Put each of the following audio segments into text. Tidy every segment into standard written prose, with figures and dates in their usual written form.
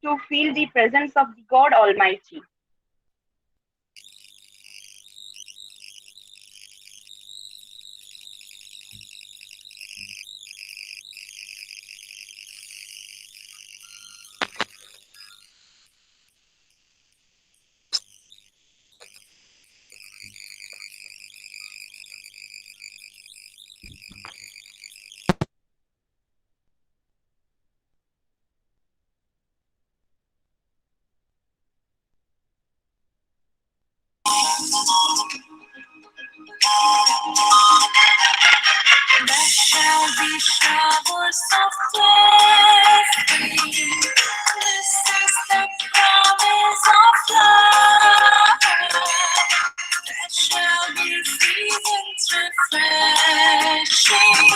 to feel the presence of the God Almighty. There shall be showers of blessing. This is the promise of love. There shall be seasons refreshing.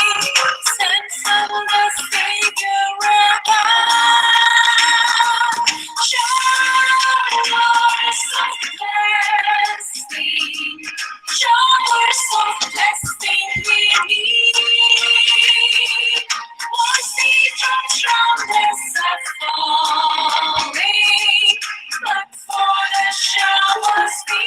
Sent from the Savior above. Showers of blessing. Showers of blessing we need. More seasons from this are falling. But for the showers we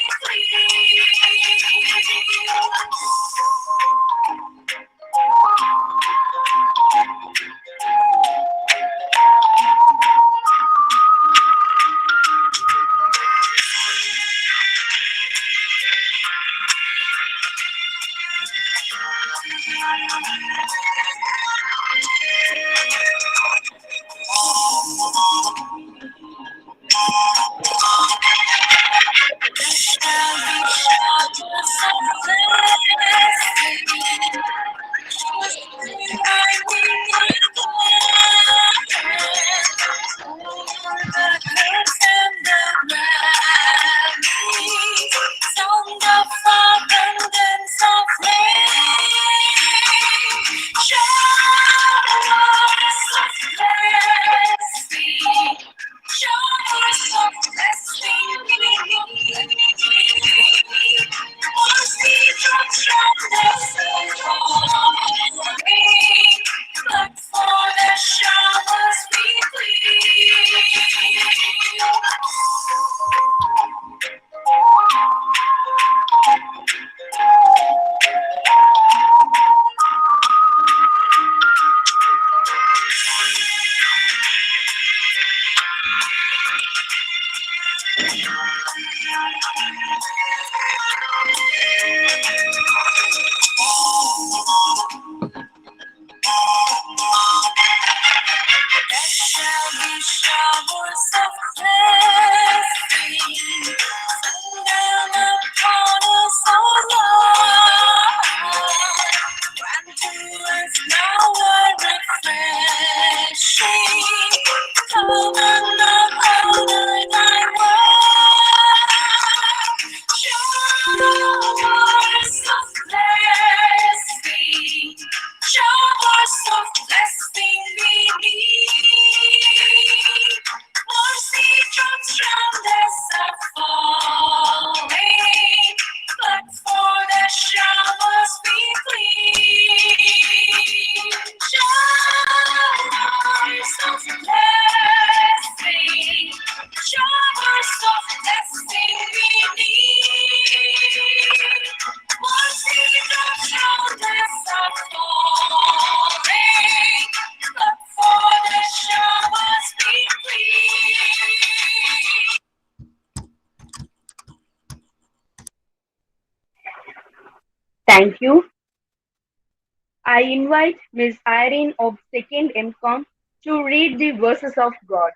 There shall be showers of blessing. Showers of blessing, more seasons from the sun falling, but for the showers we There shall be showers of blessing, down upon us, oh Lord. Grant to us now a refreshing, come and honor thy word. Showers of blessing, showers of blessing we need. More seasons from the sun falling, but for the showers we plead. Showers of blessing, showers of blessing we need. More seasons from the sun falling, but for the showers we plead. Thank you. I invite Ms. Irene of 2nd MCOM to read the verses of God.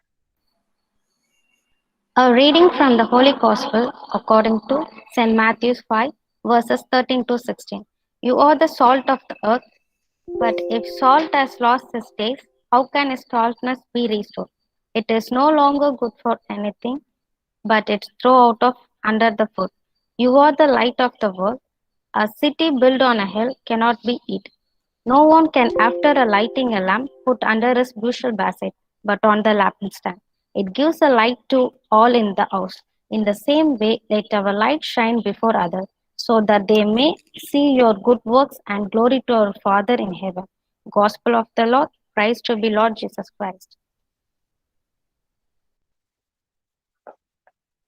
A reading from the Holy Gospel according to St. Matthew 5, verses 13 to 16. You are the salt of the earth, but if salt has lost its taste, how can its saltness be restored? It is no longer good for anything, but it's thrown out of under the foot. You are the light of the world. A city built on a hill cannot be hid. No one can, after a lighting a lamp, put under his bushel basket, but on the lampstand. It gives a light to all in the house. In the same way, let our light shine before others, so that they may see your good works and glory to our Father in heaven. Gospel of the Lord, praise to be Lord Jesus Christ.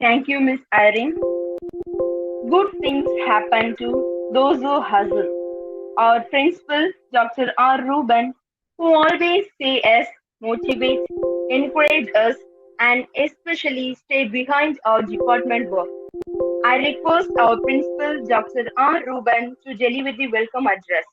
Thank you, Miss Irene. Good things happen to those who hustle. Our principal, Dr. R. Ruben, who always say us, motivate, encourage us, and especially stay behind our department work. I request our principal, Dr. R. Ruben, to deliver the welcome address.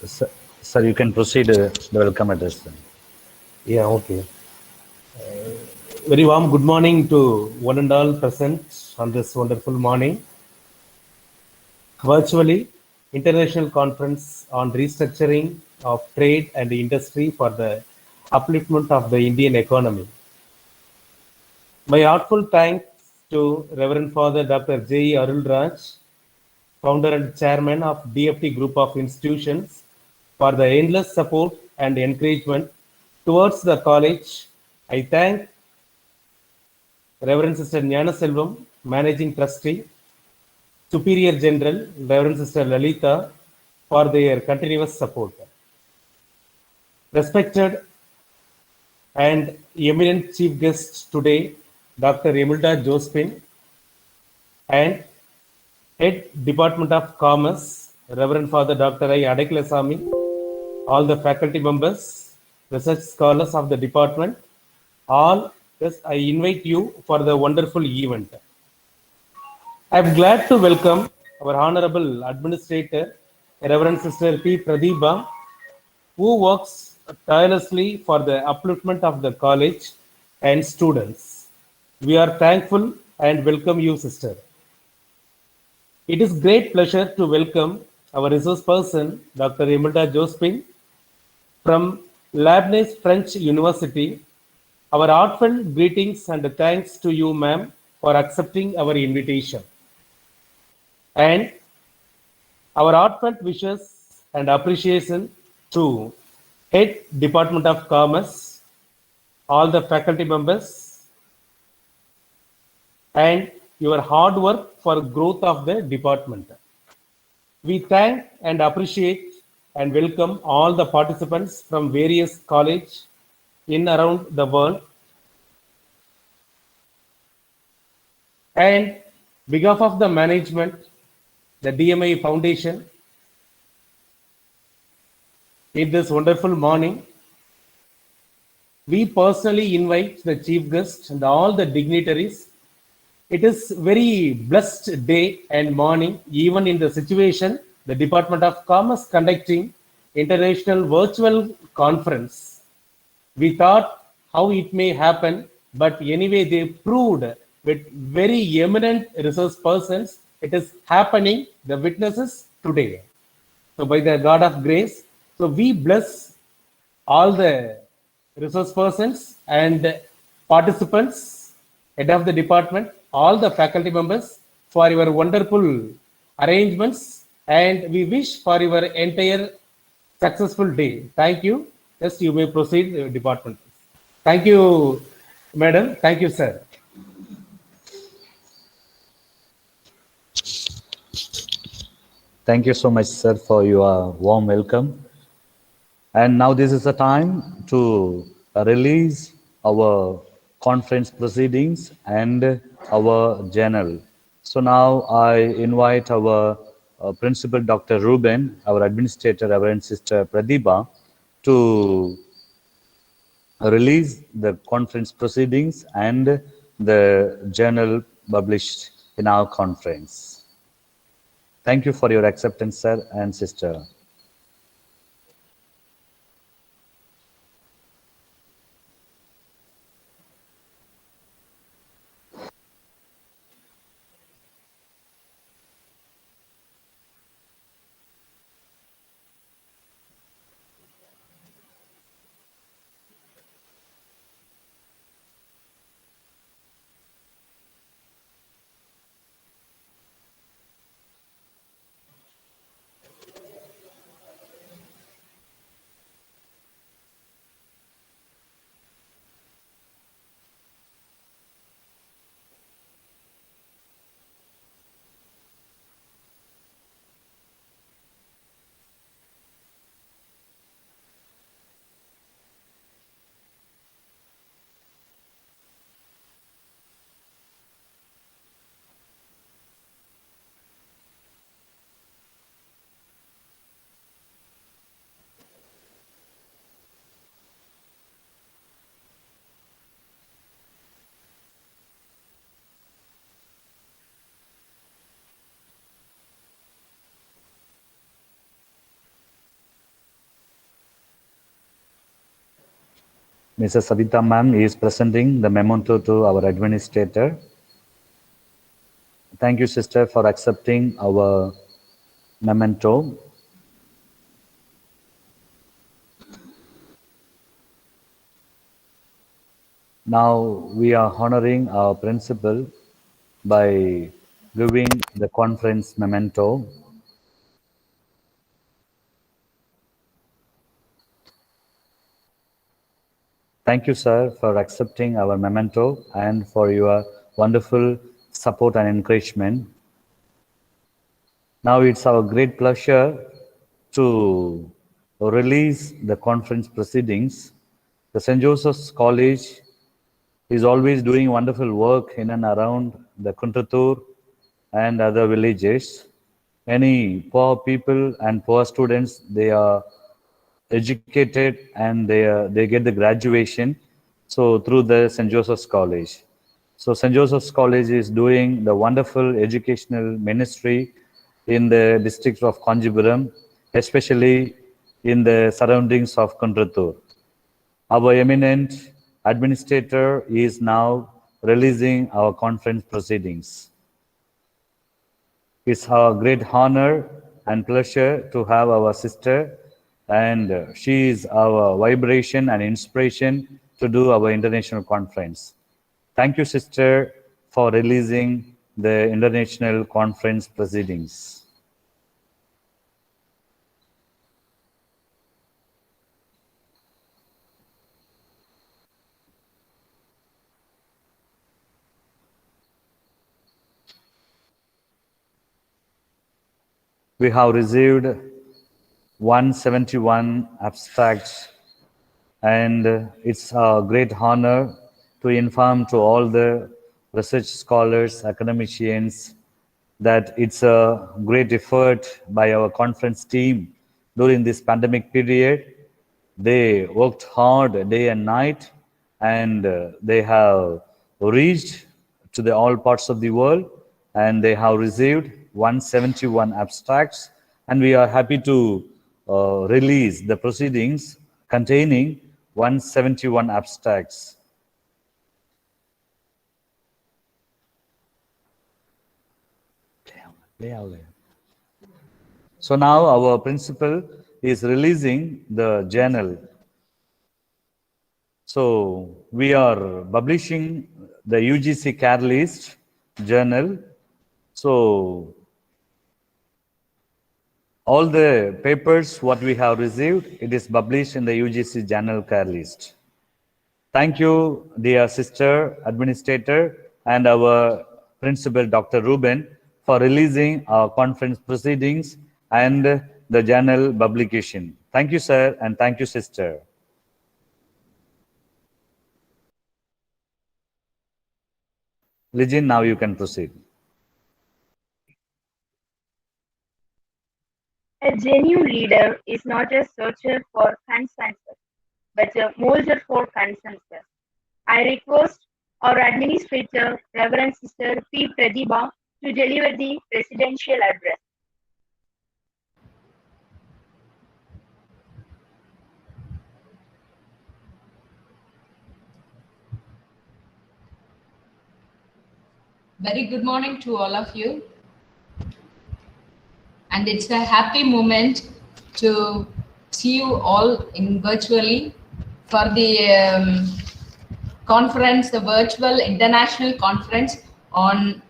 Sir, sir, you can proceed the welcome address. Then. Yeah, okay. Very warm good morning to one and all present on this wonderful morning. Virtually, International Conference on Restructuring of Trade and Industry for the Upliftment of the Indian Economy. My heartfelt thanks to Reverend Father Dr. J. E. Arul Raj, founder and chairman of DFT Group of Institutions, for the endless support and encouragement towards the college. I thank Reverend Sister Jnana Selvam, Managing Trustee, Superior General, Reverend Sister Lalita, for their continuous support. Respected and eminent chief guest today, Dr. Emilda Jospin, and Head Department of Commerce, Reverend Father Dr. I. Adeklasamy, all the faculty members, research scholars of the department, all, yes, I invite you for the wonderful event. I am glad to welcome our Honorable Administrator, Reverend Sister P. Pradeepa, who works tirelessly for the upliftment of the college and students. We are thankful and welcome you, Sister. It is great pleasure to welcome our resource person, Dr. Imelda Jospin, from Leibniz French University. Our heartfelt greetings and thanks to you, ma'am, for accepting our invitation. And our heartfelt wishes and appreciation to Head Department of Commerce, all the faculty members, and your hard work for growth of the department. We thank and appreciate and welcome all the participants from various college in around the world. And behalf of the management, the DMI Foundation, In this wonderful morning, we personally invite the chief guest and all the dignitaries. It is very blessed day and morning, even in the situation the Department of Commerce conducting international virtual conference. We thought how it may happen, but anyway, they proved with very eminent resource persons, it is happening, the witnesses today. So by the God of grace, so we bless all the resource persons and participants, head of the department, all the faculty members for your wonderful arrangements, and we wish for your entire successful day. Thank you. Yes, you may proceed, department. Thank you, madam. Thank you, sir. Thank you so much, sir, for your warm welcome. And now this is the time to release our conference proceedings and our journal. So now I invite our principal, Dr. Ruben, our administrator, Reverend Sister Pradibha, to release the conference proceedings and the journal published in our conference. Thank you for your acceptance, sir and sister. Mrs. Savita ma'am is presenting the memento to our administrator. Thank you, sister, for accepting our memento. Now we are honoring our principal by giving the conference memento. Thank you, sir, for accepting our memento and for your wonderful support and encouragement. Now it's our great pleasure to release the conference proceedings. The St. Joseph's College is always doing wonderful work in and around the Kuntratur and other villages. Many poor people and poor students, they are educated and they get the graduation so through the St. Joseph's College. So St. Joseph's College is doing the wonderful educational ministry in the district of Kanjipuram, especially in the surroundings of Kuntratur. Our eminent administrator is now releasing our conference proceedings. It's our great honor and pleasure to have our sister, and she is our vibration and inspiration to do our international conference. Thank you, sister, for releasing the international conference proceedings. We have received 171 abstracts, and it's a great honor to inform to all the research scholars, academicians, that it's a great effort by our conference team during this pandemic period They worked hard day and night, and they have reached to the all parts of the world, and they have received 171 abstracts, and we are happy to release the proceedings containing 171 abstracts. So now our principal is releasing the journal. So we are publishing the UGC Care List journal. So all the papers what we have received, it is published in the UGC Journal Care List. Thank you, dear sister administrator and our principal, Dr. Ruben, for releasing our conference proceedings and the journal publication. Thank you, sir, and thank you, sister. Lijin, now you can proceed. A genuine leader is not a searcher for consensus, but a molder for consensus. I request our administrator, Reverend Sister P. Pratibha, to deliver the presidential address. Very good morning to all of you. And it's a happy moment to see you all in virtually for the conference, the virtual international conference on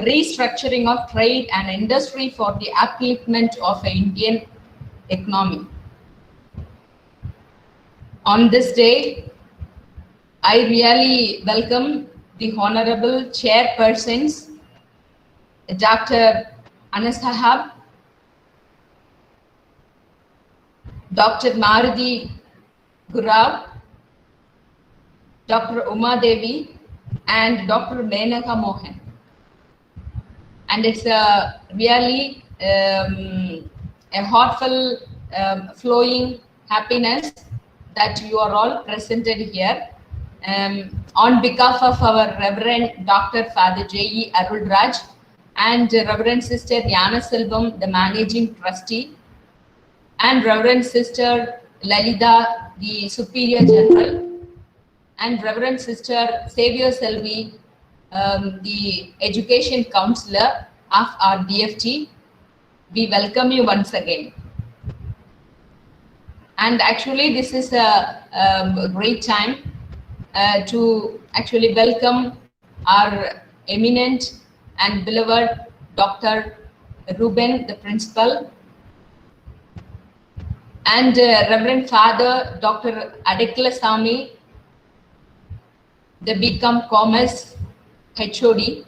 restructuring of trade and industry for the upliftment of the Indian economy. On this day, I really welcome the Honorable Chairpersons, Dr. Anas Sahab, Dr. Maruti Gurab, Dr. Uma Devi, and Dr. Menaka Mohan. And it's a really a heartfelt, flowing happiness that you are all presented here. On behalf of our Reverend Dr. Father J.E. Arul Raj and Reverend Sister Dhyana Selvam, the Managing Trustee, and Reverend Sister Lalita, the Superior General, and Reverend Sister Xavier Selvi, the Education Counselor of our DFT, we welcome you once again. And actually, this is a great time to actually welcome our eminent and beloved Dr. Ruben, the principal, and Reverend Father Dr. Adekla Sami, the BCom Commerce HOD,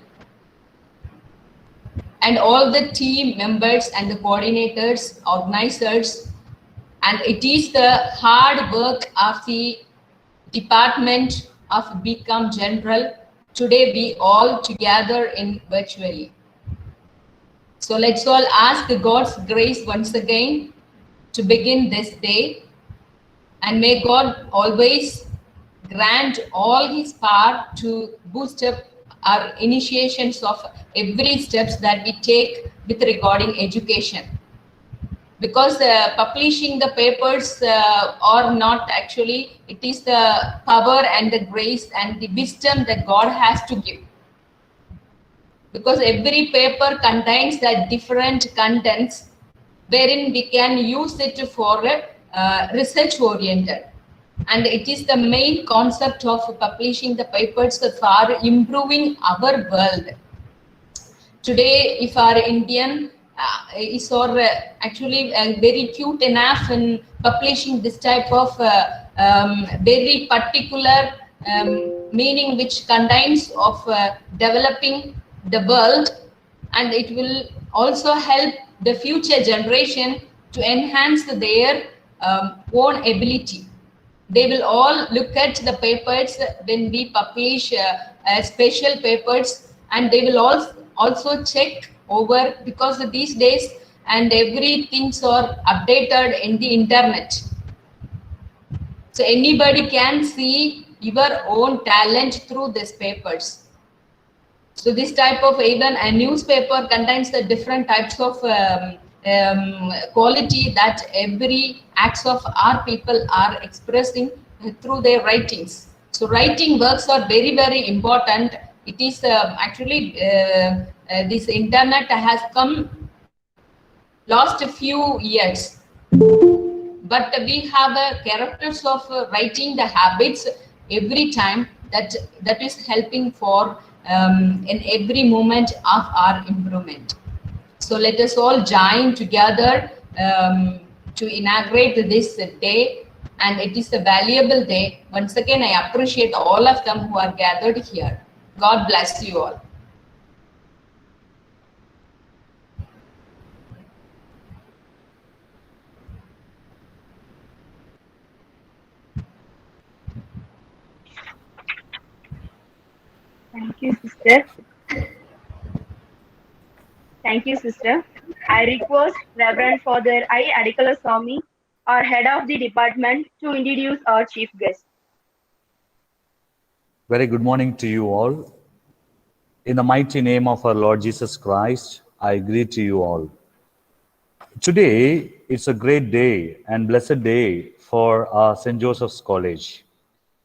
and all the team members and the coordinators, organizers, and it is the hard work of the Department of BCom General. Today we all together in virtually. So let's all ask God's grace once again to begin this day, and may God always grant all his power to boost up our initiations of every steps that we take with regarding education. Because publishing the papers or not, actually it is the power and the grace and the wisdom that God has to give. Because every paper contains the different contents wherein we can use it for research oriented. And it is the main concept of publishing the papers for improving our world. Today, if our Indian is actually very cute enough in publishing this type of very particular meaning which contains of developing the world, and it will also help the future generation to enhance their own ability. They will all look at the papers when we publish special papers, and they will also check over, because these days and everything are updated in the internet. So anybody can see your own talent through these papers. So this type of, even a newspaper contains the different types of quality that every acts of our people are expressing through their writings. So writing works are very, very important. It is actually this internet has come last a few years, but we have characters of writing the habits every time that is helping for in every moment of our improvement. So let us all join together to inaugurate this day, and it is a valuable day. Once again, I appreciate all of them who are gathered here. God bless you all. Thank you, sister. Thank you, sister. I request Reverend Father I. Adikala Swami, our head of the department, to introduce our chief guest. Very good morning to you all. In the mighty name of our Lord Jesus Christ, I greet you all. Today, it's a great day and blessed day for St. Joseph's College.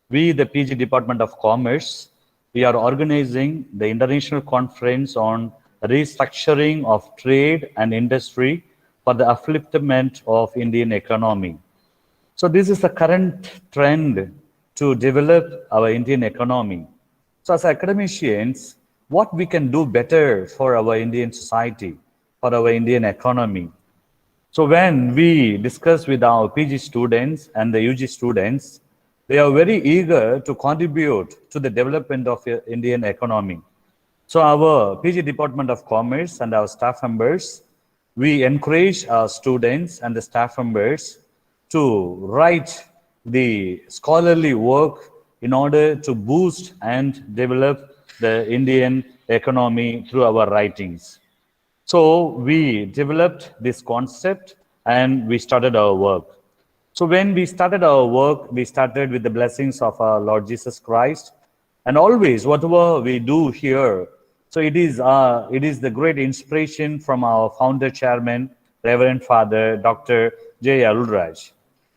We, the PG Department of Commerce, we are organizing the International Conference on Restructuring of Trade and Industry for the Upliftment of Indian Economy. So this is the current trend to develop our Indian economy. So as academicians, what we can do better for our Indian society, for our Indian economy. So when we discuss with our PG students and the UG students, they are very eager to contribute to the development of the Indian economy. So our PG Department of Commerce and our staff members, we encourage our students and the staff members to write the scholarly work in order to boost and develop the Indian economy through our writings. So we developed this concept and we started our work. So when we started our work, we started with the blessings of our Lord Jesus Christ. And always, whatever we do here, so it is the great inspiration from our founder chairman, Reverend Father Dr. J. Arulraj.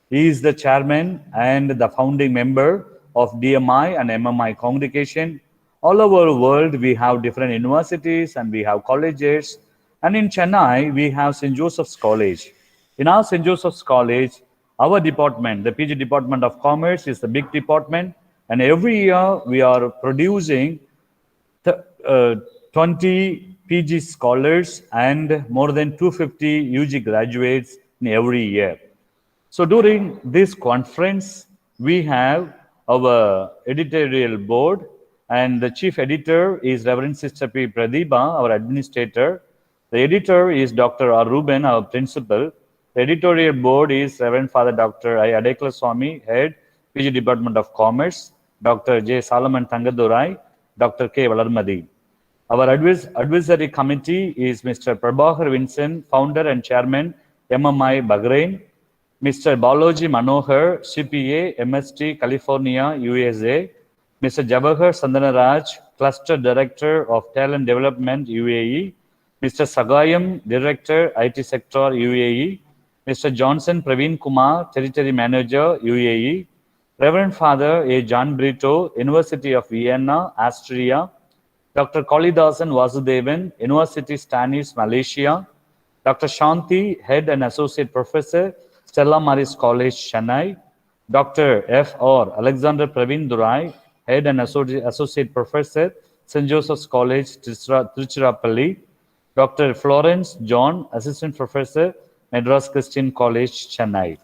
He is the chairman and the founding member of DMI and MMI congregation. All over the world, we have different universities and we have colleges. And in Chennai, we have St. Joseph's College. In our St. Joseph's College, our department, the PG Department of Commerce, is the big department. And every year, we are producing 20 PG scholars and more than 250 UG graduates in every year. So during this conference, we have our editorial board, and the chief editor is Reverend Sister P. Pradhiba, our administrator. The editor is Dr. R. Ruben, our principal. The editorial board is Reverend Father Dr. I. Adekla Swami, head, PG Department of Commerce, Dr. J. Solomon Tangadurai, Dr. K. Valarmadi. Our advisory committee is Mr. Prabhakar Vincent, founder and chairman, MMI Bahrain, Mr. Balaji Manohar, CPA, MST, California, USA, Mr. Jawahar Sandanaraj, cluster director of talent development, UAE, Mr. Sagayam, director, IT sector, UAE, Mr. Johnson Praveen Kumar, territory manager, UAE, Reverend Father A. John Brito, University of Vienna, Austria, Dr. Kalidasan Vasudevan, University Stanis, Malaysia, Dr. Shanti, Head and Associate Professor, Stella Maris College, Chennai, Dr. F.R. Alexander Praveen Durai, Head and Associate Professor, St. Joseph's College, Tiruchirappalli, Dr. Florence John, Assistant Professor, Madras Christian College, Chennai.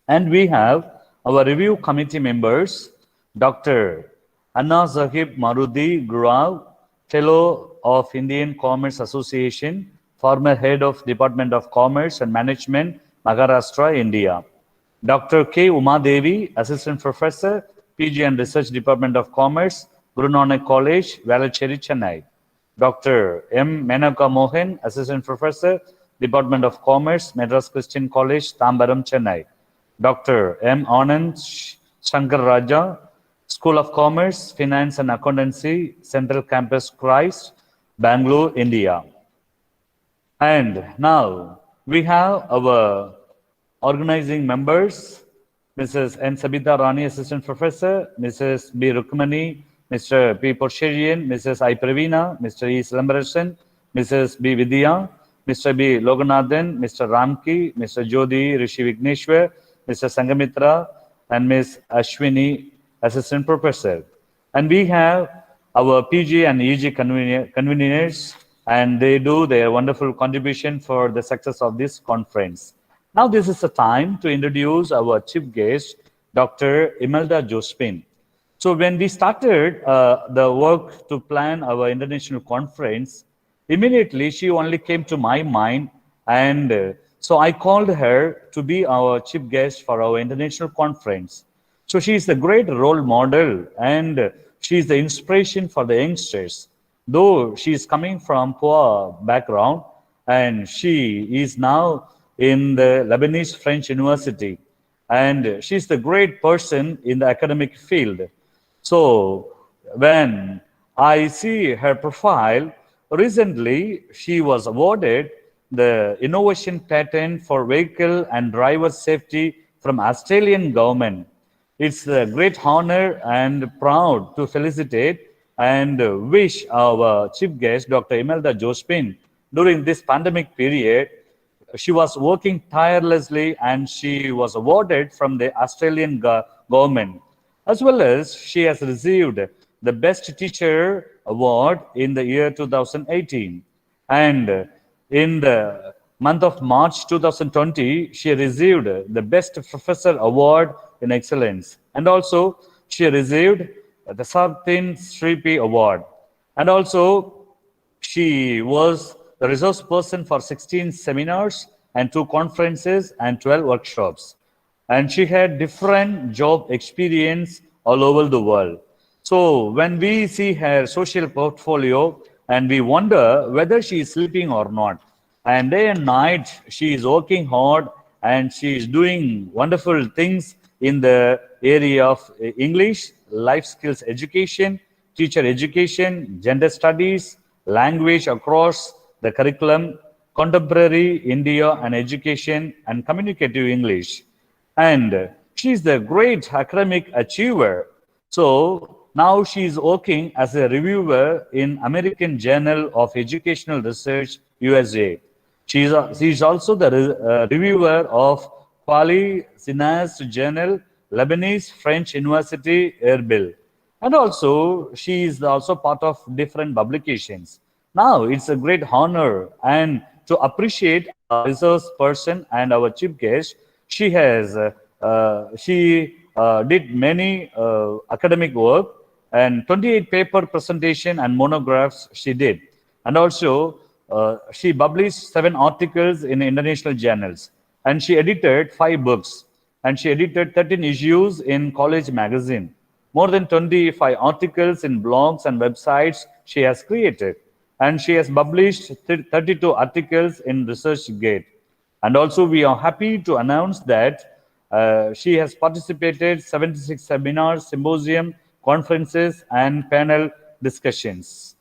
And we have our review committee members, Dr. Anna Zahib Marudi Gurav, Fellow of Indian Commerce Association, former Head of Department of Commerce and Management, Maharashtra, India. Dr. K. Uma Devi, Assistant Professor, PG and Research Department of Commerce, Guru Nanak College, Velachery, Chennai. Dr. M. Menaka Mohan, Assistant Professor, Department of Commerce, Madras Christian College, Tambaram, Chennai. Dr. M. Anand Shankar Raja, School of Commerce, Finance and Accountancy, Central Campus Christ, Bangalore, India. And now we have our organizing members, Mrs. N. Sabita Rani, Assistant Professor, Mrs. B. Rukmani, Mr. P. Porsherian, Mrs. I. Pravina, Mr. E. Silambarasan, Mrs. B. Vidya, Mr. B. Loganathan, Mr. Ramki, Mr. Jodi Rishi Vigneshwar, Mr. Sangamitra, and Ms. Ashwini, Assistant Professor. And we have our PG and EG conveners, and they do their wonderful contribution for the success of this conference. Now this is the time to introduce our chief guest, Dr. Imelda Josephine. So when we started the work to plan our international conference, immediately she only came to my mind, and so I called her to be our chief guest for our international conference. So she is a great role model, and she is the inspiration for the youngsters. Though she is coming from poor background, and she is now in the Lebanese French University, and she is the great person in the academic field. So when I see her profile, recently she was awarded the innovation patent for vehicle and driver safety from Australian government. It's a great honor and proud to felicitate and wish our chief guest, Dr. Imelda Josephine, during this pandemic period. She was working tirelessly and she was awarded from the Australian government. As well as she has received the Best Teacher Award in the year 2018. And in the month of March 2020, she received the Best Professor Award in Excellence. And also, she received the Sartin Sripi Award. And also, she was the resource person for 16 seminars and 2 conferences and 12 workshops. And she had different job experience all over the world. So when we see her social portfolio and we wonder whether she is sleeping or not, and day and night she is working hard and she is doing wonderful things in the area of English, life skills education, teacher education, gender studies, language across the curriculum, contemporary India and education, and communicative English. And she is the great academic achiever. So now she is working as a reviewer in American Journal of Educational Research, USA. She is also the reviewer of Pali Sinas Journal, Lebanese French University, Erbil. And also, she is also part of different publications. Now, it's a great honor and to appreciate our resource person and our chief guest. She did many academic work and 28 paper presentation and monographs she did. And also, she published 7 articles in international journals. And she edited 5 books. And she edited 13 issues in college magazine. More than 25 articles in blogs and websites she has created. And she has published 32 articles in ResearchGate. And also we are happy to announce that she has participated 76 seminars, symposium, conferences, and panel discussions.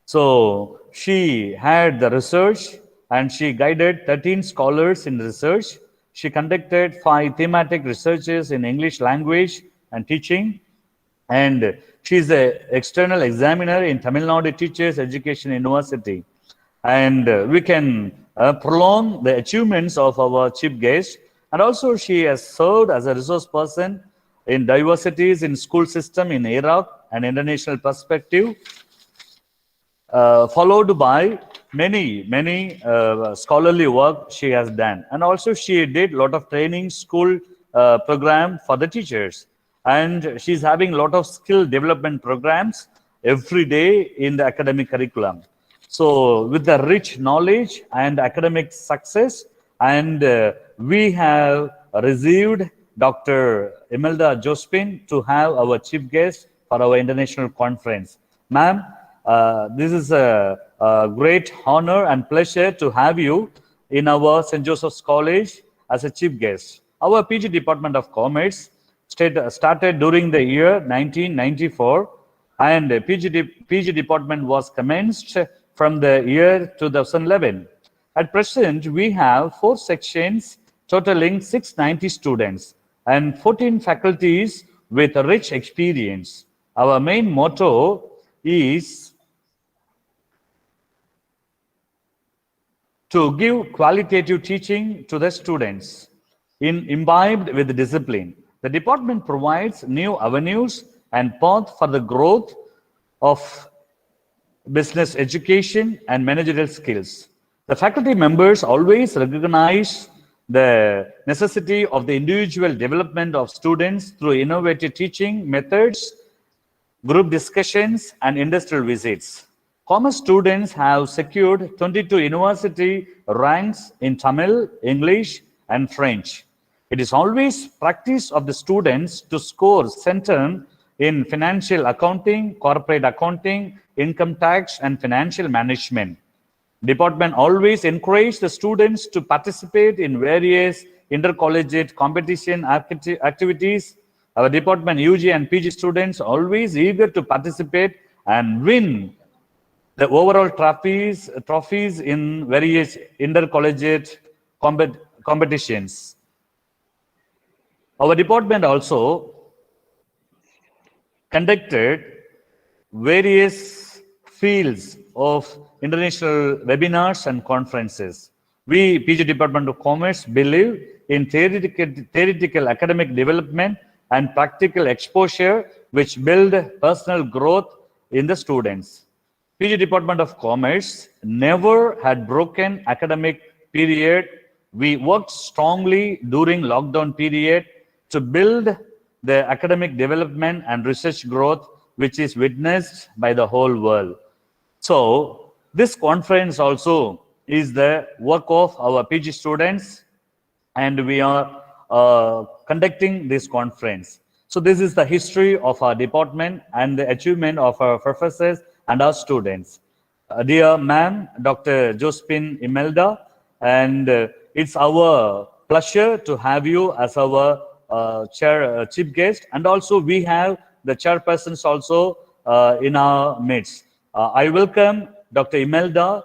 So she had the research and she guided 13 scholars in research. She conducted 5 thematic researches in English language and teaching. And she is an external examiner in Tamil Nadu Teachers Education University. And we can prolong the achievements of our chief guest. And also she has served as a resource person in diversities in school system in Iraq and international perspective, followed by many scholarly work she has done. And also she did a lot of training school program for the teachers. And she's having a lot of skill development programs every day in the academic curriculum. So with the rich knowledge and academic success, and we have received Dr. Imelda Josephine to have our chief guest for our international conference. Ma'am, this is a great honor and pleasure to have you in our St. Joseph's College as a chief guest. Our PG Department of Commerce started during the year 1994, and PG department was commenced from the year 2011. At present, we have 4 sections totaling 690 students and 14 faculties with rich experience. Our main motto is to give qualitative teaching to the students imbibed with discipline. The department provides new avenues and path for the growth of business education and managerial skills. The faculty members always recognize the necessity of the individual development of students through innovative teaching methods, group discussions, and industrial visits. Commerce students have secured 22 university ranks in Tamil, English, and French. It is always practice of the students to score center in financial accounting, corporate accounting, income tax, and financial management. Department always encourage the students to participate in various intercollegiate competition activities. Our department UG and PG students always eager to participate and win the overall trophies in various intercollegiate competitions. Our department also conducted various fields of international webinars and conferences. We, PG Department of Commerce, believe in theoretical academic development and practical exposure which build personal growth in the students. PG Department of Commerce never had broken academic period. We worked strongly during lockdown period to build the academic development and research growth which is witnessed by the whole world. So this conference also is the work of our PG students, and we are conducting this conference. So this is the history of our department and the achievement of our professors and our students. Dear ma'am, Dr. Josephine Imelda, and it's our pleasure to have you as our chief guest, and also we have the chairpersons also in our midst. I welcome Dr. Imelda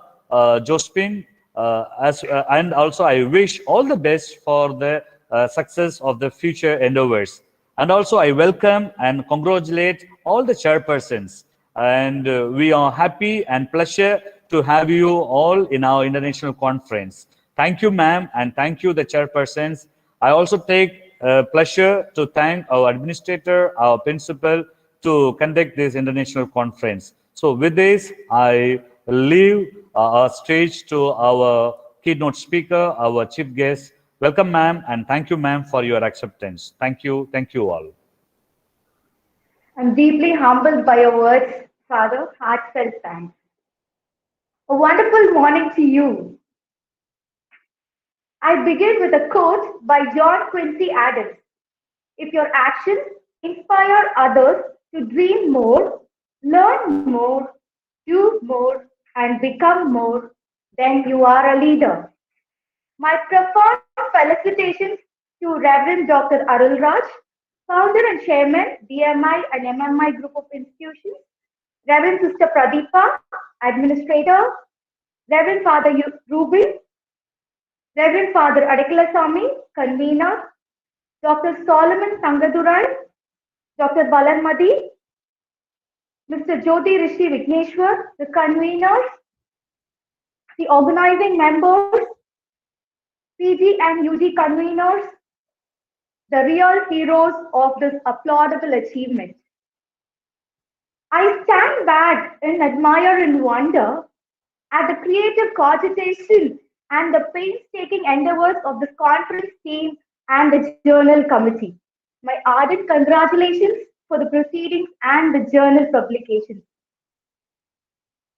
Josephine, and also I wish all the best for the success of the future endeavors. And also I welcome and congratulate all the chairpersons, and we are happy and pleasure to have you all in our international conference. Thank you, ma'am, and thank you, the chairpersons. I also take pleasure to thank our administrator, our principal, to conduct this international conference. So with this, I leave our stage to our keynote speaker, our chief guest. Welcome, ma'am, and thank you, ma'am, for your acceptance. Thank you all. I'm deeply humbled by your words, Father. Heartfelt thanks. A wonderful morning to you. I begin with a quote by John Quincy Adams. If your actions inspire others to dream more, learn more, do more, and become more, then you are a leader. My profound felicitations to Reverend Dr. Arul Raj, founder and chairman, DMI and MMI Group of Institutions, Reverend Sister Pradeepa, administrator, Reverend Father Rubin, Reverend Father Adikalasamy, convener, Dr. Solomon Sangadurai, Dr. Balanmadi, Mr. Jyoti Rishi Vigneshwar, the conveners, the organizing members, PG and UG conveners, the real heroes of this applaudable achievement. I stand back and admire and wonder at the creative cogitation and the painstaking endeavors of the conference team and the journal committee. My ardent congratulations for the proceedings and the journal publications.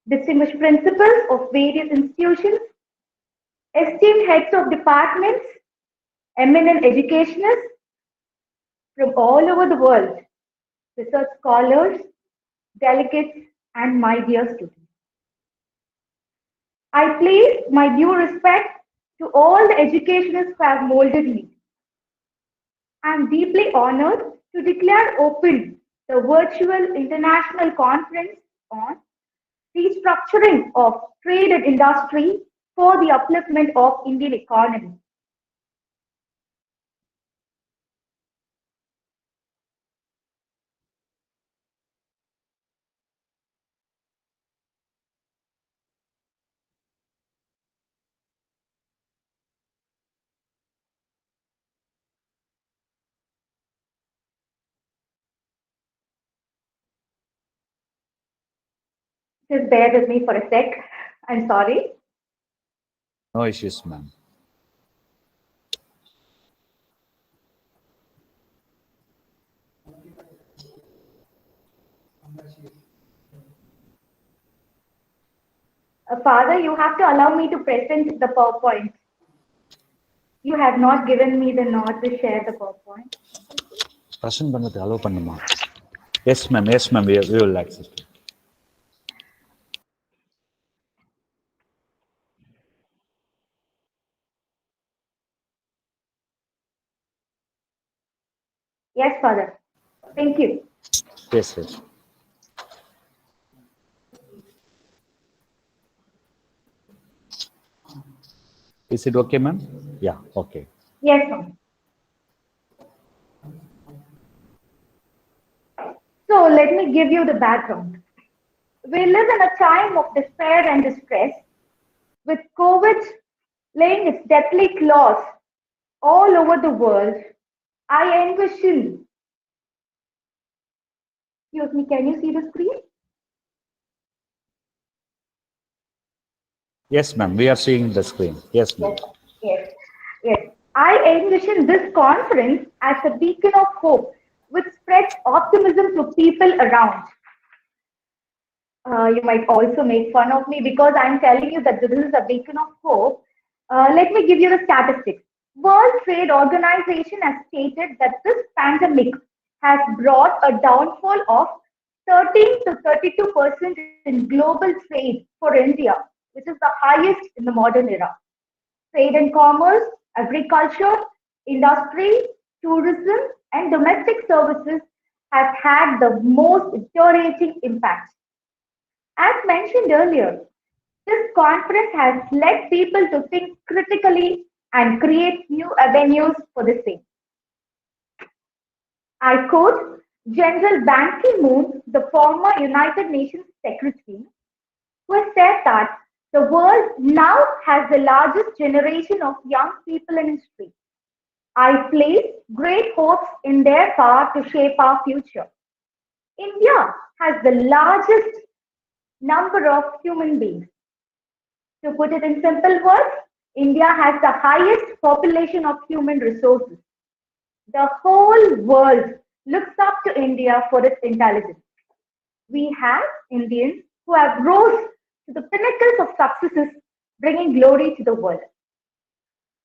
Distinguished principals of various institutions, esteemed heads of departments, eminent educationists from all over the world, research scholars, delegates, and my dear students. I place my due respect to all the educationists who have molded me, am deeply honored to declare open the virtual international conference on restructuring of trade and industry for the upliftment of Indian economy. Just bear with me for a sec. I'm sorry. No issues, ma'am. Father, you have to allow me to present the PowerPoint. You have not given me the nod to share the PowerPoint. Present பண்ணது allow பண்ணுமா? Yes, ma'am. Yes, ma'am. We will access it. Yes, Father. Thank you. Yes, yes. Is it okay, ma'am? Yeah, okay. Yes, ma'am. So let me give you the background. We live in a time of despair and distress, with COVID laying its deathly claws all over the world. I envision. Excuse me, can you see the screen? Yes, ma'am. We are seeing the screen. Yes, ma'am. Yes, yes. I envision this conference as a beacon of hope which spreads optimism to people around. You might also make fun of me because I'm telling you that this is a beacon of hope. Let me give you the statistics. World Trade Organization has stated that this pandemic has brought a downfall of 13 to 32% in global trade for India, which is the highest in the modern era. Trade and commerce, agriculture, industry, tourism, and domestic services have had the most deteriorating impact. As mentioned earlier, this conference has led people to think critically and create new avenues for the same. I quote General Ban Ki-moon, the former United Nations Secretary, who has said that the world now has the largest generation of young people in history. I place great hopes in their power to shape our future. India has the largest number of human beings. To put it in simple words, India has the highest population of human resources. The whole world looks up to India for its intelligence. We have Indians who have rose to the pinnacles of successes, bringing glory to the world.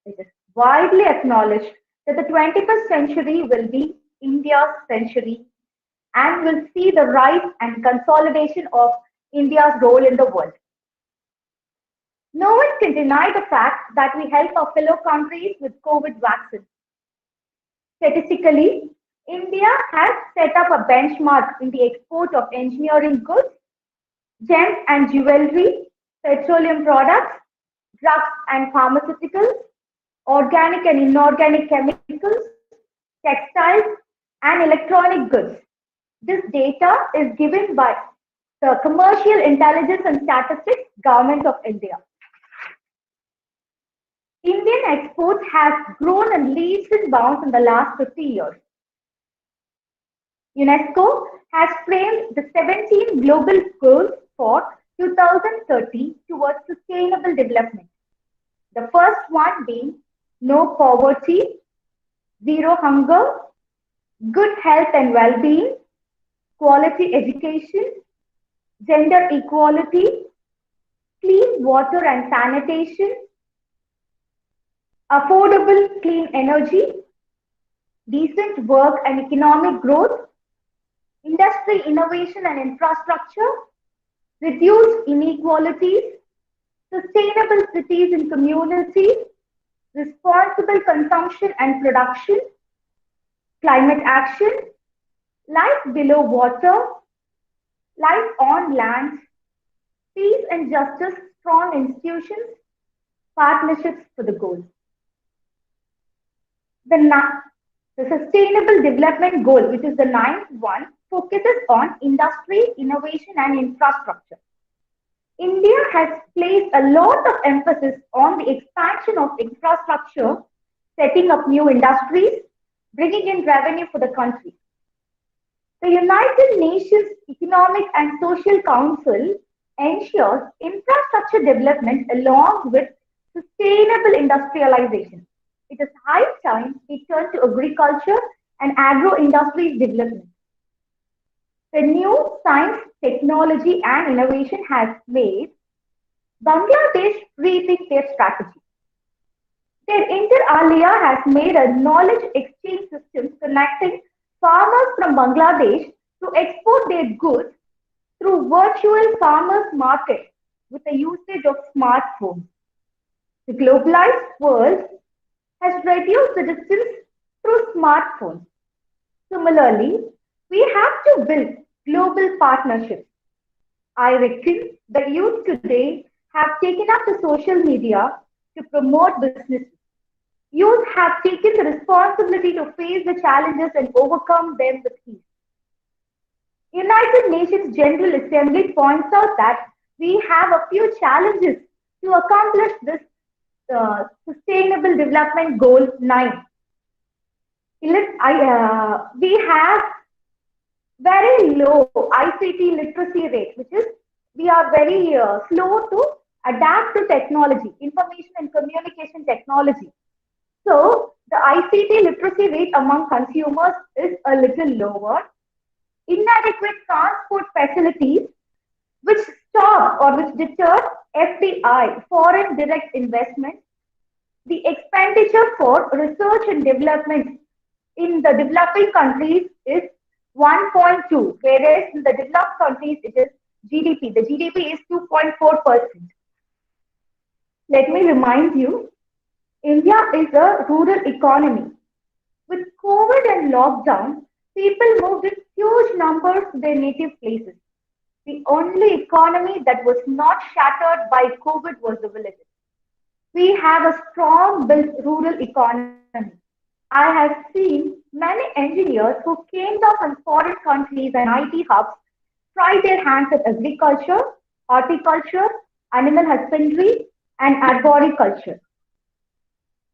It is widely acknowledged that the 21st century will be India's century and will see the rise and consolidation of India's role in the world. No one can deny the fact that we help our fellow countries with COVID vaccines. Statistically, India has set up a benchmark in the export of engineering goods, gems and jewelry, petroleum products, drugs and pharmaceuticals, organic and inorganic chemicals, textiles, and electronic goods. This data is given by the Commercial Intelligence and Statistics Government of India. Indian exports have grown in leaps and bounds in the last 50 years. UNESCO has framed the 17 global goals for 2030 towards sustainable development. The first one being no poverty, zero hunger, good health and well-being, quality education, gender equality, clean water and sanitation, affordable clean energy, decent work and economic growth, industry innovation and infrastructure, reduced inequalities, sustainable cities and communities, responsible consumption and production, climate action, life below water, life on land, peace and justice, strong institutions, partnerships for the goal. The, the Sustainable Development Goal, which is the ninth one, focuses on industry, innovation, and infrastructure. India has placed a lot of emphasis on the expansion of infrastructure, setting up new industries, bringing in revenue for the country. The United Nations Economic and Social Council ensures infrastructure development along with sustainable industrialization. It is high time we turn to agriculture and agro-industries development. The new science, technology and innovation has made Bangladesh rethink their strategy. Their Inter Alia has made a knowledge exchange system connecting farmers from Bangladesh to export their goods through virtual farmers market with the usage of smartphones. The globalized world has reduced the distance through smartphones. Similarly, we have to build global partnerships. I reckon the youth today have taken up the social media to promote businesses. Youth have taken the responsibility to face the challenges and overcome them with ease. United Nations General Assembly points out that we have a few challenges to accomplish this Sustainable Development Goal 9. We have very low ICT literacy rate, which is we are very slow to adapt to technology, information and communication technology. So the ICT literacy rate among consumers is a little lower. Inadequate transport facilities which stop or which deter FDI, foreign direct investment. The expenditure for research and development in the developing countries is 1.2, whereas in the developed countries it is GDP. The GDP is 2.4%. Let me remind you, India is a rural economy. With COVID and lockdown, people moved in huge numbers to their native places. The only economy that was not shattered by COVID was the villages. We have a strong built rural economy. I have seen many engineers who came down from foreign countries and IT hubs try their hands at agriculture, horticulture, animal husbandry, and arboriculture.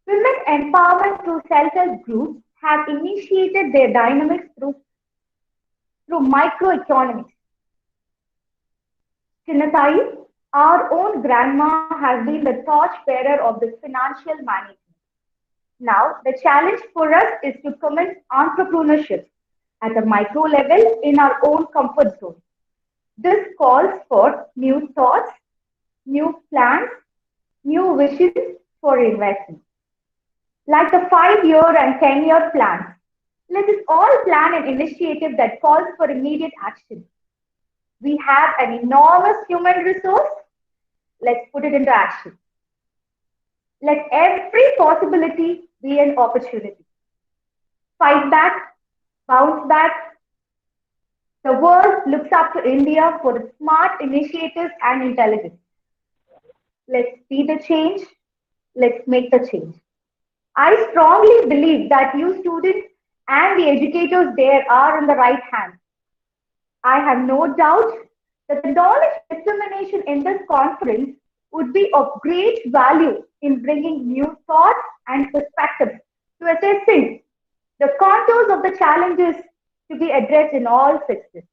Women empowerment through self-help groups have initiated their dynamics through microeconomics. Chinatai, our own grandma, has been the torchbearer of this financial management. Now, the challenge for us is to commence entrepreneurship at a micro level in our own comfort zone. This calls for new thoughts, new plans, new visions for investment. Like the 5-year and 10-year plans, let us all plan an initiative that calls for immediate action. We have an enormous human resource. Let's put it into action. Let every possibility be an opportunity. Fight back, bounce back. The world looks up to India for its smart initiatives and intelligence. Let's be the change. Let's make the change. I strongly believe that you students and the educators there are in the right hands. I have no doubt that the knowledge dissemination in this conference would be of great value in bringing new thoughts and perspectives to assessing the contours of the challenges to be addressed in all sectors.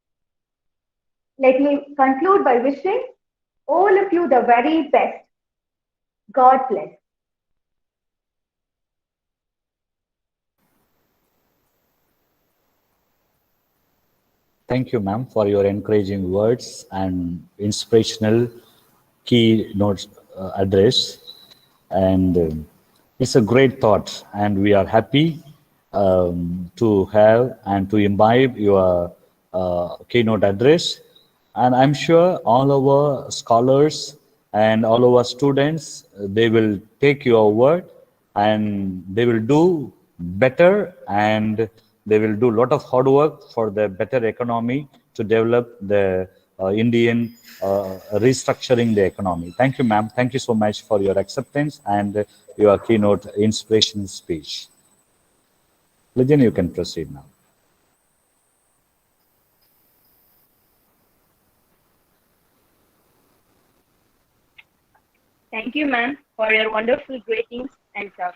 Let me conclude by wishing all of you the very best. God bless. Thank you, ma'am, for your encouraging words and inspirational keynote address. And it's a great thought, and we are happy to have and to imbibe your keynote address. And I'm sure all our scholars and all our students, they will take your word and they will do better, and They will do a lot of hard work for the better economy to develop the Indian restructuring the economy. Thank you, ma'am. Thank you so much for your acceptance and your keynote inspiration speech. Lydian, you can proceed now. Thank you, ma'am, for your wonderful greetings and talk.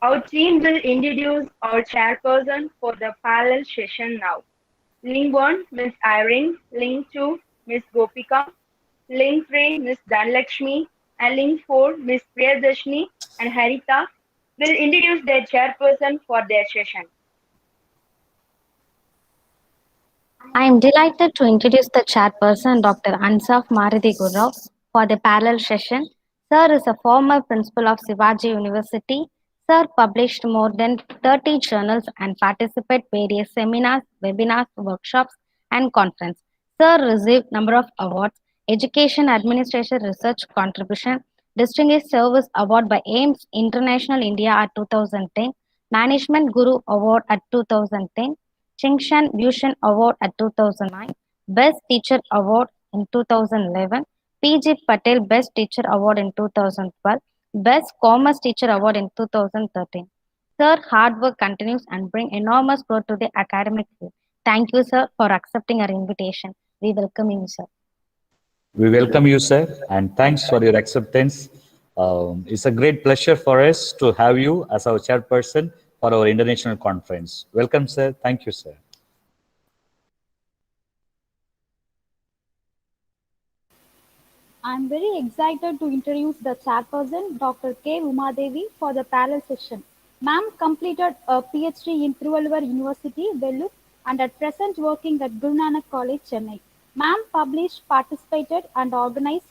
Our team will introduce our chairperson for the parallel session now. Link 1, Ms. Irene. Link 2, Ms. Gopika. Link 3, Ms. Dhanlakshmi. And link 4, Ms. Priyadashni and Harita will introduce their chairperson for their session. I am delighted to introduce the chairperson, Dr. Ansaf Maruti Gurrao, for the parallel session. Sir is a former principal of Shivaji University. Sir published more than 30 journals and participated various seminars, webinars, workshops, and conferences. Sir received number of awards: Education Administration Research Contribution, Distinguished Service Award by AIMS International India at 2010, Management Guru Award at 2010, Chingshan Bhushan Award at 2009, Best Teacher Award in 2011, P.G. Patel Best Teacher Award in 2012, Best Commerce Teacher Award in 2013. Sir, hard work continues and bring enormous growth to the academic field. Thank you, sir, for accepting our invitation. We welcome you, sir. We welcome you, sir, and thanks for your acceptance. It's a great pleasure for us to have you as our chairperson for our international conference. Welcome, sir. Thank you, sir. I am very excited to introduce the chairperson, Dr. K. Umadevi, for the parallel session. Ma'am completed a PhD in Thiruvalluvar University, Vellore, and at present working at Guru Nanak College, Chennai. Ma'am published, participated, and organized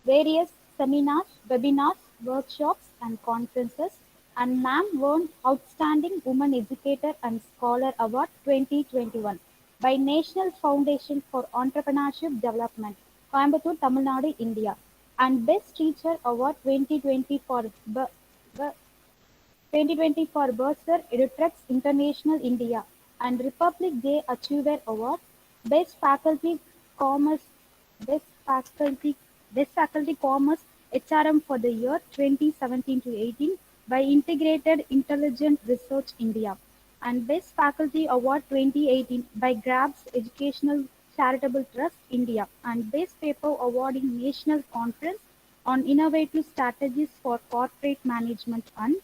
various seminars, webinars, workshops, and conferences. And ma'am won Outstanding Woman Educator and Scholar Award 2021 by National Foundation for Entrepreneurship Development, Coimbatore, Tamil Nadu, India, and Best Teacher Award 2020 for 2020 for Bursar Edutrex International India, and Republic Day Achiever Award, Best Faculty Commerce, Best Faculty Commerce HRM for the year 2017 to 18 by Integrated Intelligent Research India, and Best Faculty Award 2018 by GRABS Educational Charitable Trust India, and Best Paper Awarding National Conference on Innovative Strategies for Corporate Management, and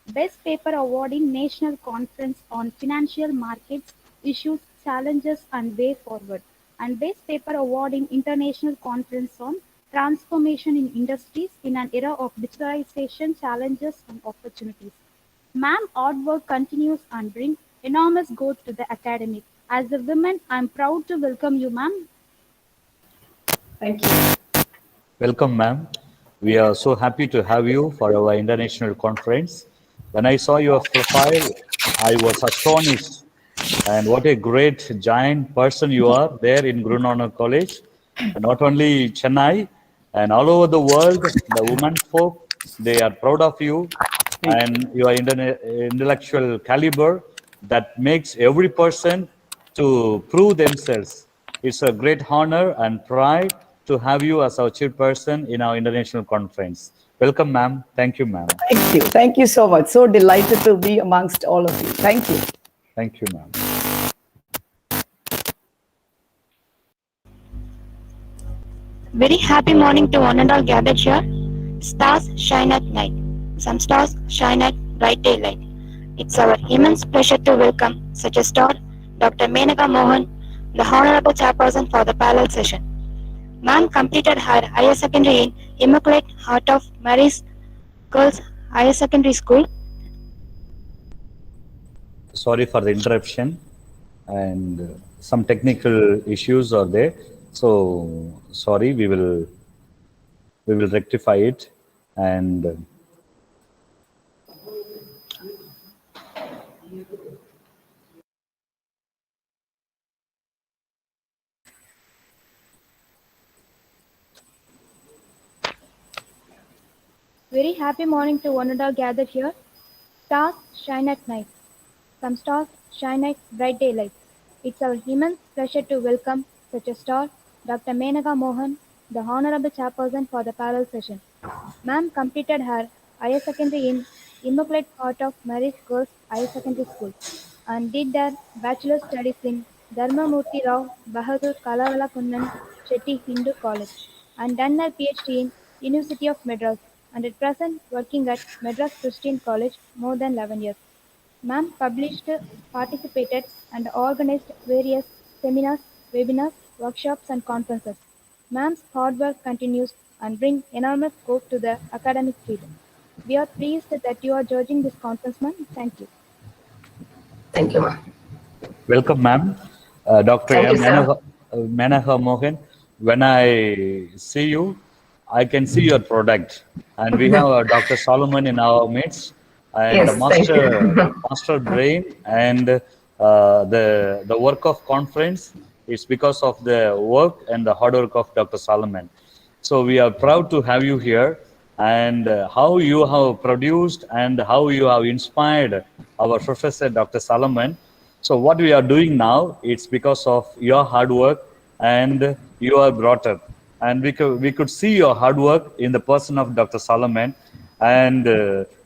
Best Paper Awarding National Conference on Financial Markets Issues, Challenges and Way Forward, and Best Paper Awarding International Conference on Transformation in Industries in an Era of Digitalization, Challenges and Opportunities. Ma'am, hard work continues and brings enormous growth to the academy. As a woman, I am proud to welcome you, ma'am. Thank you. Welcome, ma'am. We are so happy to have you for our international conference. When I saw your profile, I was astonished. And what a great giant person you are there in Guru Nanak College. And not only Chennai, and all over the world, the women folk, they are proud of you and your intellectual caliber that makes every person to prove themselves. It's a great honor and pride to have you as our chairperson in our international conference. Welcome, ma'am. Thank you, ma'am. Thank you. Thank you so much. So delighted to be amongst all of you. Thank you. Thank you, ma'am. Very happy morning to one and all gathered here. Stars shine at night. Some stars shine at bright daylight. It's our immense pleasure to welcome such a star, Dr. Menaka Mohan, the Honorable Chairperson for the parallel session. Ma'am completed her higher secondary in Immaculate Heart of Mary's Girls Higher Secondary School. Sorry for the interruption, and some technical issues are there. So sorry, we will rectify it. And Very happy morning to one and all gathered here. Stars shine at night. Some stars shine like bright daylight. It's our immense pleasure to welcome such a star, Dr. Menaka Mohan, the Honorable Chairperson for the parallel session. Ma'am completed her higher secondary in Immaculate Heart of Mary's Girls Higher Secondary School and did their bachelor studies in Dharmamurti Rao Bahadur Kalawalakunnan Shetty Hindu College and done her PhD in University of Madras and at present working at Madras Christian College more than 11 years. Ma'am published, participated, and organized various seminars, webinars, workshops, and conferences. Ma'am's hard work continues and brings enormous scope to the academic field. We are pleased that you are judging this conference, ma'am. Thank you. Thank you, ma'am. Welcome, ma'am. Dr. Thank you, sir. Menaka Mohan, when I see you, I can see your product. And we have Dr. Solomon in our midst, and Yes, the thank you. master brain, and the work of conference is because of the work and the hard work of Dr. Solomon. So we are proud to have you here, and how you have produced and how you have inspired our professor, Dr. Solomon. So what we are doing now, it's because of your hard work and you are brought up. And we could see your hard work in the person of Dr. Solomon, and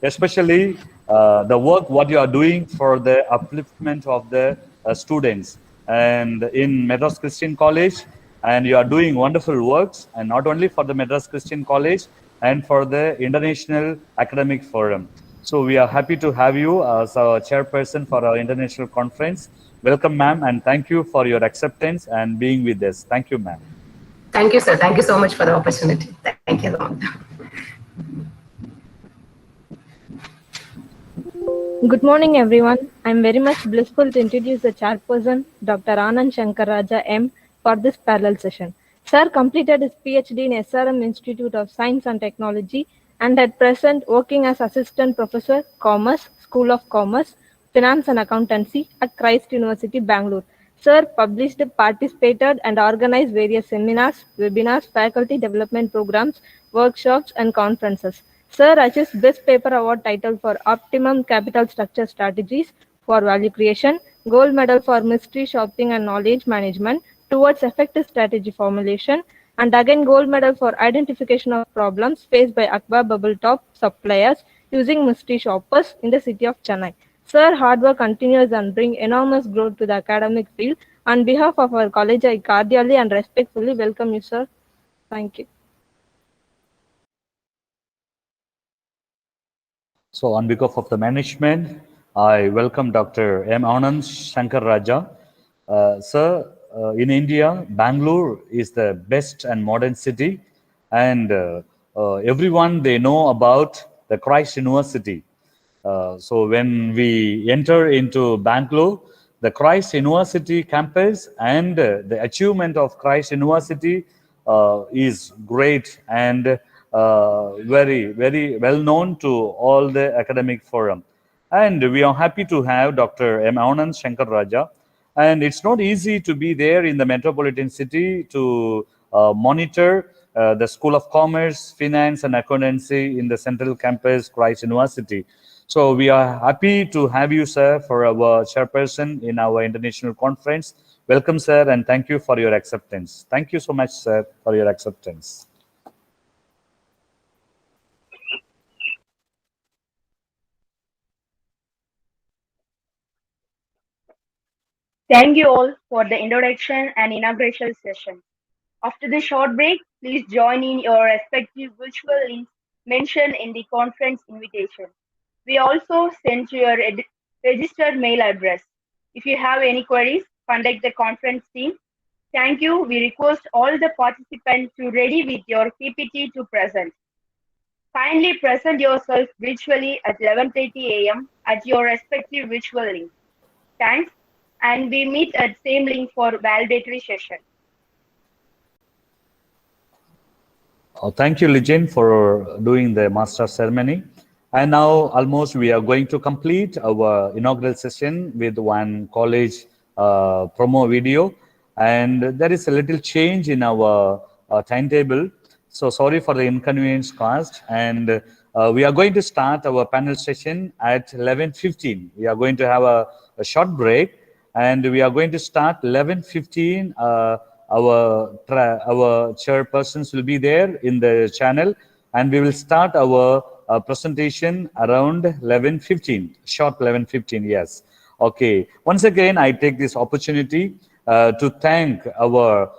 especially the work what you are doing for the upliftment of the students and in Madras Christian College, and you are doing wonderful works, and not only for the Madras Christian College and for the International Academic Forum. So we are happy to have you as our chairperson for our international conference. Welcome, ma'am, and thank you for your acceptance and being with us. Thank you, ma'am. Thank you, sir. Thank you so much for the opportunity. Thank you, ma'am. Good morning, everyone. I'm very much blissful to introduce the chairperson, Dr. Anand Shankar Raja M, for this parallel session. Sir completed his PhD in SRM Institute of Science and Technology and at present working as Assistant Professor, Commerce, School of Commerce, Finance and Accountancy at Christ University, Bangalore. Sir published, participated and organized various seminars, webinars, faculty development programs, workshops and conferences. Sir achieved Best Paper Award title for Optimum Capital Structure Strategies for Value Creation, Gold Medal for Mystery Shopping and Knowledge Management towards Effective Strategy Formulation, and again Gold Medal for Identification of Problems faced by Akbar Bubble Top suppliers using mystery shoppers in the city of Chennai. Sir, hard work continues and bring enormous growth to the academic field. On behalf of our college, I cordially and respectfully welcome you, sir. Thank you. So on behalf of the management, I welcome Dr. M. Anand Shankar Raja. Sir, in India, Bangalore is the best and modern city, and everyone, they know about the Christ University. So when we enter into Bangalore, the Christ University campus and the achievement of Christ University is great and very, very well known to all the academic forum. And we are happy to have Dr. M. Anand Shankar Raja. And it's not easy to be there in the metropolitan city to monitor the School of Commerce, Finance and Accountancy in the Central Campus, Christ University. So we are happy to have you, sir, for our chairperson in our international conference. Welcome, sir, and thank you for your acceptance. Thank you so much, sir, for your acceptance. Thank you all for the introduction and inauguration session. After the short break, please join in your respective virtual links mentioned in the conference invitation. We also sent you a registered mail address. If you have any queries, contact the conference team. Thank you. We request all the participants to ready with your PPT to present. Kindly present yourself virtually at 11:30 a.m. at your respective virtual link. Thanks, and we meet at same link for validatory session. Thank you, Lijin, for doing the master ceremony. And now almost we are going to complete our inaugural session with one college promo video. And there is a little change in our timetable. So sorry for the inconvenience caused. And we are going to start our panel session at 11:15. We are going to have a short break, and we are going to start 11:15. Our chairpersons will be there in the channel, and we will start our presentation around 11:15. Short 11:15. Yes. Okay. Once again, I take this opportunity to thank our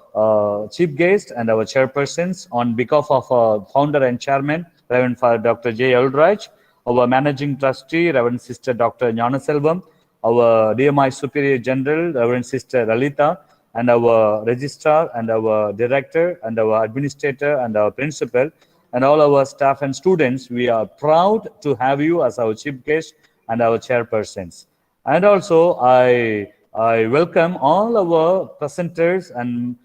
chief guest and our chairpersons on behalf of our founder and chairman, Reverend Father Dr. J. Elraj, our managing trustee, Reverend Sister Dr. Gnanaselvam, our DMI Superior General, Reverend Sister Lalita, and our registrar and our director and our administrator and our principal and all our staff and students. We are proud to have you as our chief guest and our chairpersons. And also I welcome all our presenters and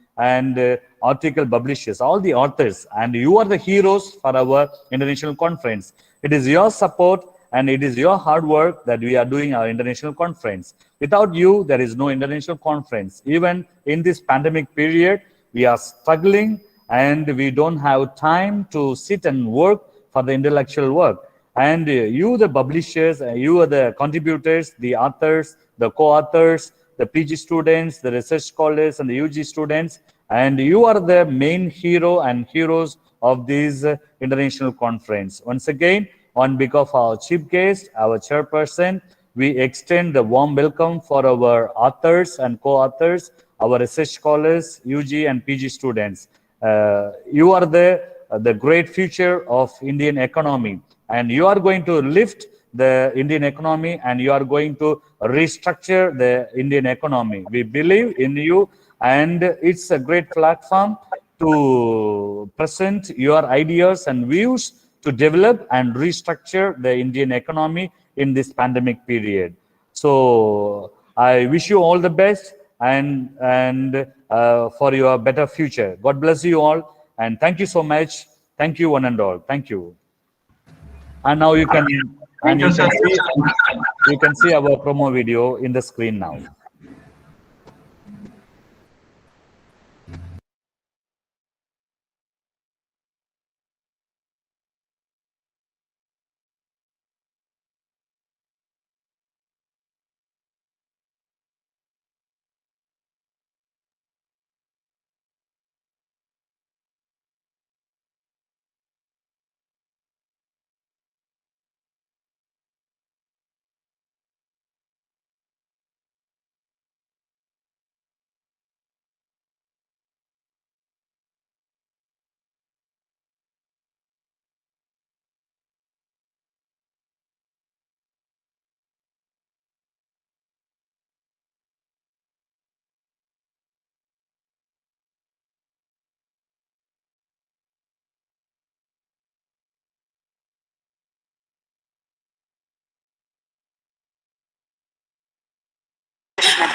article publishers, all the authors, and you are the heroes for our international conference. It is your support and it is your hard work that we are doing our international conference. Without you, there is no international conference. Even in this pandemic period, we are struggling and we don't have time to sit and work for the intellectual work. And you, the publishers, you are the contributors, the authors, the co-authors, the PG students, the research scholars, and the UG students, and you are the main hero and heroes of this international conference. Once again, on behalf of our chief guest, our chairperson, we extend the warm welcome for our authors and co-authors, our research scholars, UG and PG students. You are the great future of Indian economy, and you are going to lift the Indian economy, and you are going to restructure the Indian economy. We believe in you, and it's a great platform to present your ideas and views to develop and restructure the Indian economy in this pandemic period. So I wish you all the best and for your better future. God bless you all, and thank you so much. Thank you one and all. Thank you. And now you can see our promo video in the screen now.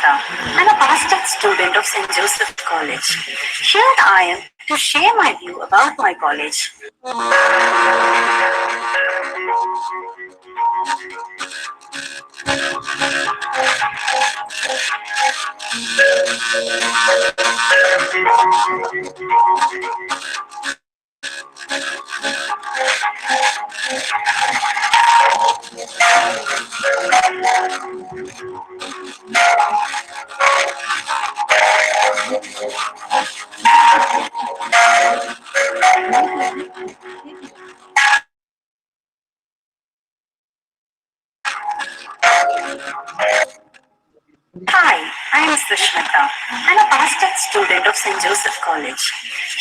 I'm a past student of St. Joseph College. Here I am to share my view about my college. Hi, I am Sushmita. I'm a past student of St. Joseph College.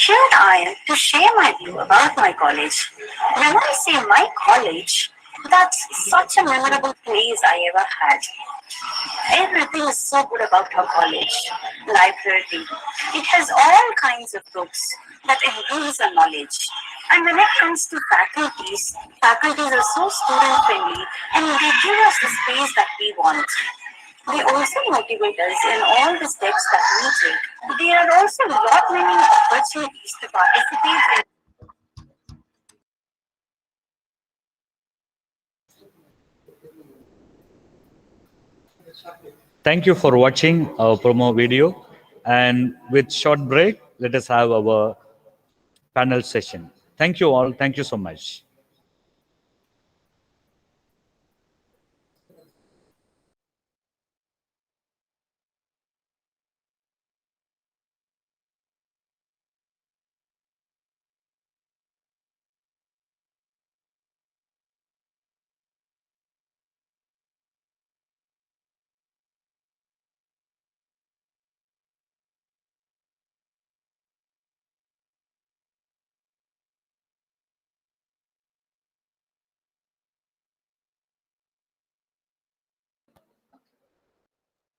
Here I am to share my view about my college. When I say my college, that's such a memorable place I ever had. Everything is so good about our college. Library. It has all kinds of books that improves our knowledge. And when it comes to faculties are so student friendly and they give us the space that we want. They also motivate us in all the steps that we take. There are also a lot many opportunities to participate in. Thank you for watching our promo video, and with short break, let us have our panel session. Thank you all. Thank you so much.